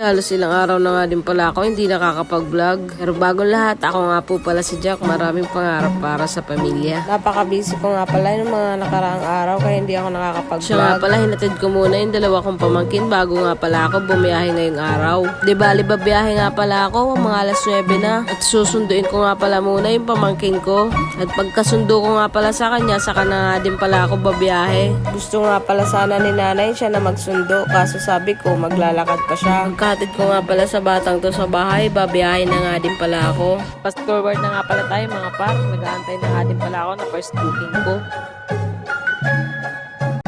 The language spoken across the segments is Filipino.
Halos ilang araw na nga din pala ako hindi nakakapag-vlog. Pero bago lahat, ako nga po pala si Jack. Maraming pangarap para sa pamilya. Napaka-busy ko nga pala yung mga nakaraang araw kaya hindi ako nakakapag-vlog. Siya nga pala, hinatid ko muna yung dalawa kong pamangkin bago nga pala ako bumiyahe ngayong araw. Di bali ba biyahe nga pala ako mga alas 9 na. At susunduin ko nga pala muna yung pamangkin ko. At pagkasundo ko nga pala sa kanya, saka na nga din pala ako babiyahe. Gusto nga pala sana ni nanay siya na magsundo. Kaso sabi ko maglalakad pa siya. Hatid ko nga pala sa batang to sa bahay, babiyahin na nga din pala ako. Fast forward na nga pala tayo mga par, nag-aantay na nga din pala ako na first booking ko.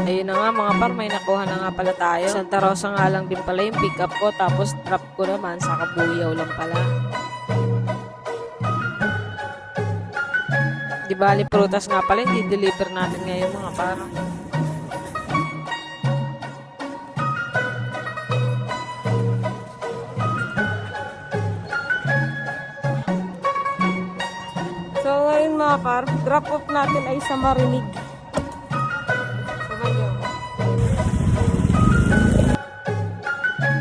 Ayun na nga mga par, may nakuha na nga pala tayo. Santa Rosa nga lang din pala yung pick up ko, tapos drop ko naman sa Kabuyaw lang pala. Di bali prutas nga pala, hindi deliver natin ngayon mga par. So ngayon mga par, drop off natin ay sa Marinig.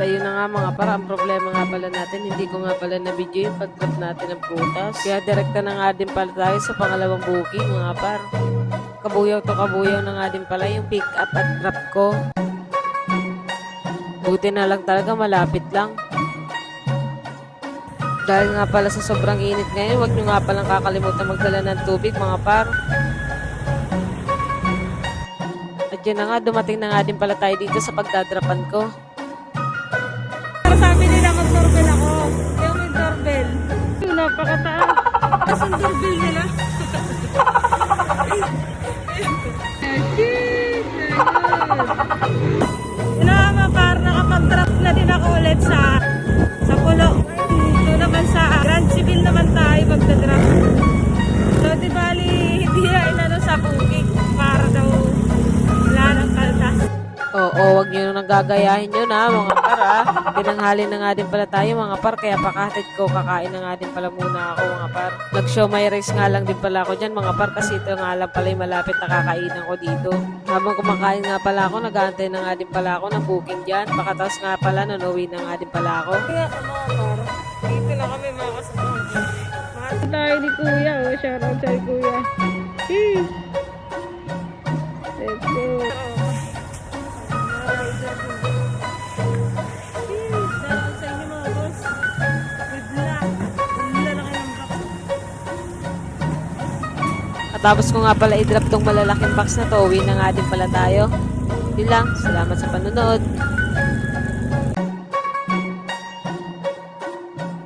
Ayun na nga mga par, ang problema nga pala natin, hindi ko nga pala na video yung pag-drop natin ng prutas. Kaya direkta na nga din pala tayo sa pangalawang booking mga par. Kabuyaw to kabuyaw na nga din pala yung pick up at drop ko. Buti na lang talaga, malapit lang. Dahil nga pala sa sobrang init ngayon, huwag nyo nga palang kakalimutan magdala ng tubig mga par. At yun na nga, dumating na nga din pala tayo dito sa pagdadrapan ko. Sabi nila mag-doorbell ako. Kaya may doorbell. Napakataas. Tapos ang doorbell nila. Yun na mga par, nakapag-drop na din ako ulit sa pulo. Ito naman sa Grand Civil naman tayo magdadrop. So di bali, hindi na inano sa booking para daw wala ng kaltas. Oo, wag nyo nang gagayahin yun ha mga par ha. Pinanghali na nga din pala tayo mga par, kaya pakatid ko, kakain na nga din pala muna ako mga par. Nag-show my rice nga lang din pala ako dyan mga par, kasi ito nga lang pala yung malapit na kakainan ko dito. Habang kumakain nga pala ako, nag-aantay na nga din pala ako ng booking dyan. Pakataos nga pala, nunuwi na nga din pala ako. Kaya mga par, dito na kami mga kasama. Mahal tayo ni Kuya, oh. Shoutout sa Kuya. Let's go. Tapos ko nga pala i-drop tong malalaking box na to, uwi na nga din pala tayo. Yun lang, salamat sa panonood.